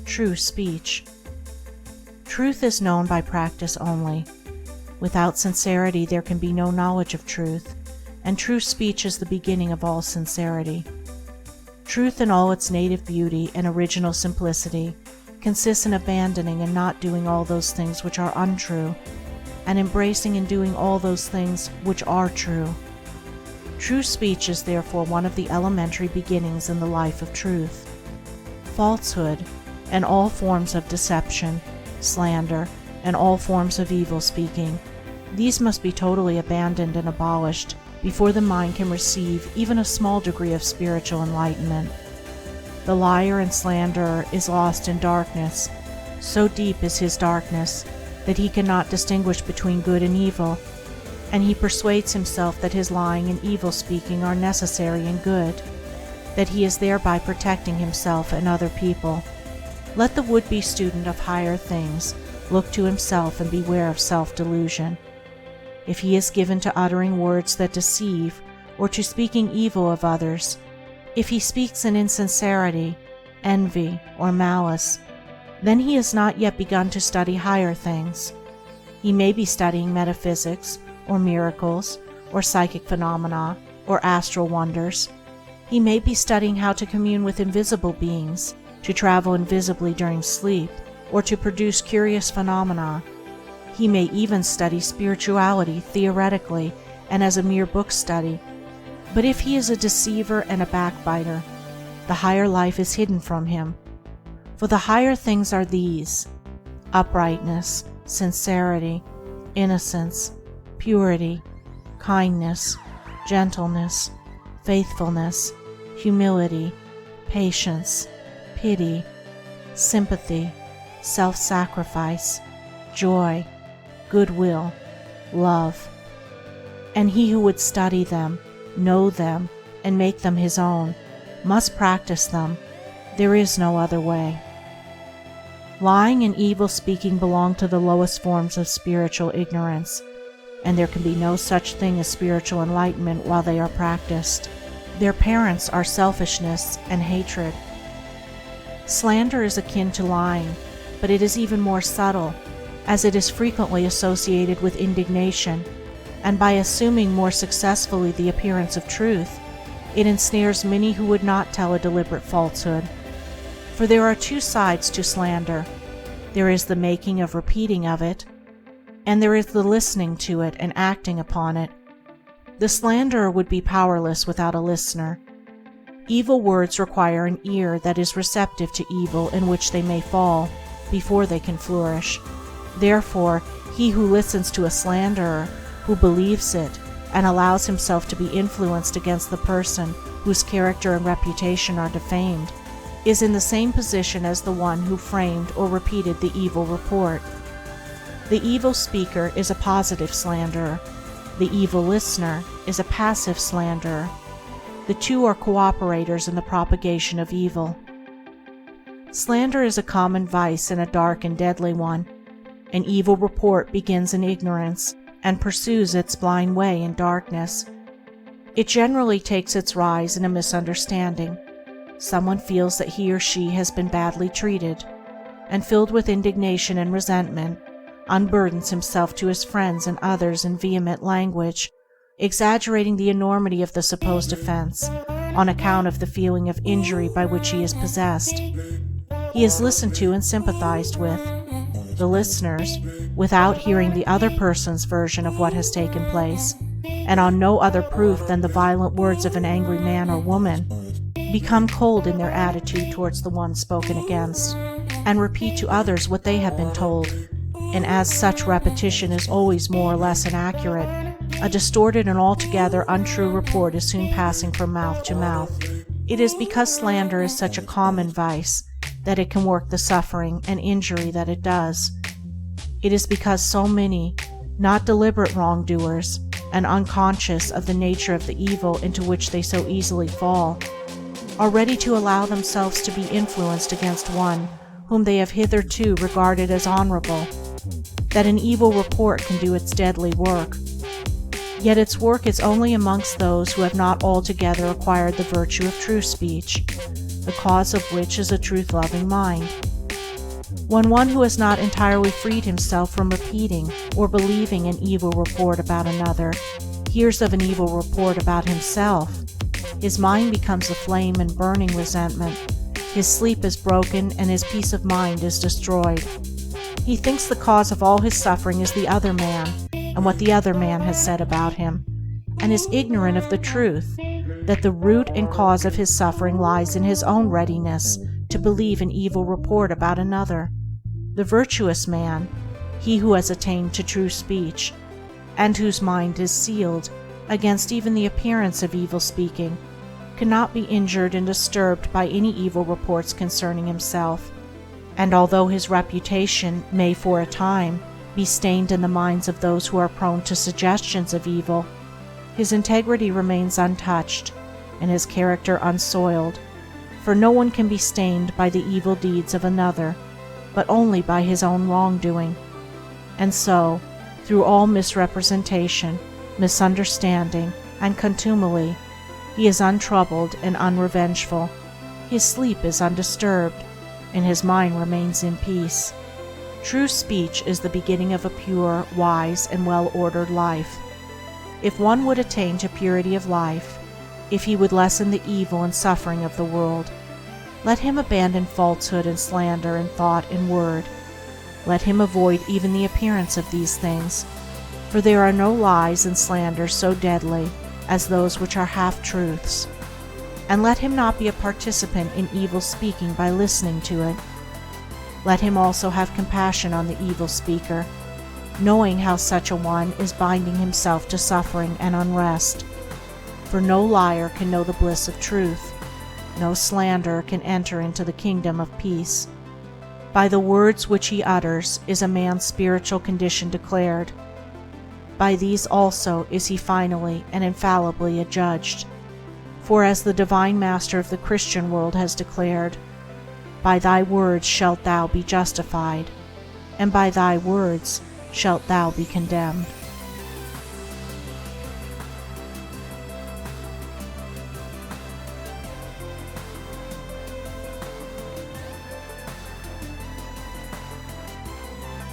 true speech. Truth is known by practice only. Without sincerity there can be no knowledge of truth, and true speech is the beginning of all sincerity. Truth in all its native beauty and original simplicity consists in abandoning and not doing all those things which are untrue, and embracing and doing all those things which are true. True speech is therefore one of the elementary beginnings in the life of truth. Falsehood, and all forms of deception, slander, and all forms of evil speaking, these must be totally abandoned and abolished before the mind can receive even a small degree of spiritual enlightenment. The liar and slanderer is lost in darkness. So deep is his darkness that he cannot distinguish between good and evil, and he persuades himself that his lying and evil speaking are necessary and good, that he is thereby protecting himself and other people. Let the would-be student of higher things look to himself and beware of self-delusion. If he is given to uttering words that deceive, or to speaking evil of others, if he speaks in insincerity, envy, or malice, then he has not yet begun to study higher things. He may be studying metaphysics, or miracles, or psychic phenomena, or astral wonders. He may be studying how to commune with invisible beings, to travel invisibly during sleep, or to produce curious phenomena. He may even study spirituality theoretically and as a mere book study. But if he is a deceiver and a backbiter, the higher life is hidden from him. For the higher things are these: uprightness, sincerity, innocence, purity, kindness, gentleness, faithfulness, humility, patience, pity, sympathy, self-sacrifice, joy, goodwill, love. And he who would study them, know them, and make them his own, must practice them. There is no other way. Lying and evil speaking belong to the lowest forms of spiritual ignorance, and there can be no such thing as spiritual enlightenment while they are practiced. Their parents are selfishness and hatred. Slander is akin to lying, but it is even more subtle, as it is frequently associated with indignation, and by assuming more successfully the appearance of truth, it ensnares many who would not tell a deliberate falsehood. For there are two sides to slander. There is the making of repeating of it, and there is the listening to it and acting upon it. The slanderer would be powerless without a listener. Evil words require an ear that is receptive to evil in which they may fall before they can flourish. Therefore, he who listens to a slanderer, who believes it, and allows himself to be influenced against the person whose character and reputation are defamed, is in the same position as the one who framed or repeated the evil report. The evil speaker is a positive slanderer. The evil listener is a passive slanderer. The two are cooperators in the propagation of evil. Slander is a common vice and a dark and deadly one. An evil report begins in ignorance and pursues its blind way in darkness. It generally takes its rise in a misunderstanding. Someone feels that he or she has been badly treated, and filled with indignation and resentment, unburdens himself to his friends and others in vehement language, exaggerating the enormity of the supposed offense on account of the feeling of injury by which he is possessed. He is listened to and sympathized with. The listeners, without hearing the other person's version of what has taken place, and on no other proof than the violent words of an angry man or woman, become cold in their attitude towards the one spoken against, and repeat to others what they have been told, and as such repetition is always more or less inaccurate, a distorted and altogether untrue report is soon passing from mouth to mouth. It is because slander is such a common vice that it can work the suffering and injury that it does. It is because so many, not deliberate wrongdoers, and unconscious of the nature of the evil into which they so easily fall, are ready to allow themselves to be influenced against one whom they have hitherto regarded as honorable, that an evil report can do its deadly work. Yet its work is only amongst those who have not altogether acquired the virtue of true speech, the cause of which is a truth-loving mind. When one who has not entirely freed himself from repeating or believing an evil report about another hears of an evil report about himself, his mind becomes aflame in burning resentment, his sleep is broken, and his peace of mind is destroyed. He thinks the cause of all his suffering is the other man and what the other man has said about him, and is ignorant of the truth that the root and cause of his suffering lies in his own readiness to believe an evil report about another. The virtuous man, he who has attained to true speech, and whose mind is sealed against even the appearance of evil speaking, cannot be injured and disturbed by any evil reports concerning himself, and although his reputation may for a time be stained in the minds of those who are prone to suggestions of evil, his integrity remains untouched and his character unsoiled, for no one can be stained by the evil deeds of another, but only by his own wrongdoing. And so, through all misrepresentation, misunderstanding, and contumely, he is untroubled and unrevengeful, his sleep is undisturbed, and his mind remains in peace. True speech is the beginning of a pure, wise, and well-ordered life. If one would attain to purity of life, if he would lessen the evil and suffering of the world, let him abandon falsehood and slander in thought and word. Let him avoid even the appearance of these things, for there are no lies and slanders so deadly as those which are half-truths. And let him not be a participant in evil speaking by listening to it. Let him also have compassion on the evil speaker, knowing how such a one is binding himself to suffering and unrest. For no liar can know the bliss of truth, no slanderer can enter into the kingdom of peace. By the words which he utters is a man's spiritual condition declared. By these also is he finally and infallibly adjudged. For as the Divine Master of the Christian world has declared, "By thy words shalt thou be justified, and by thy words shalt thou be condemned."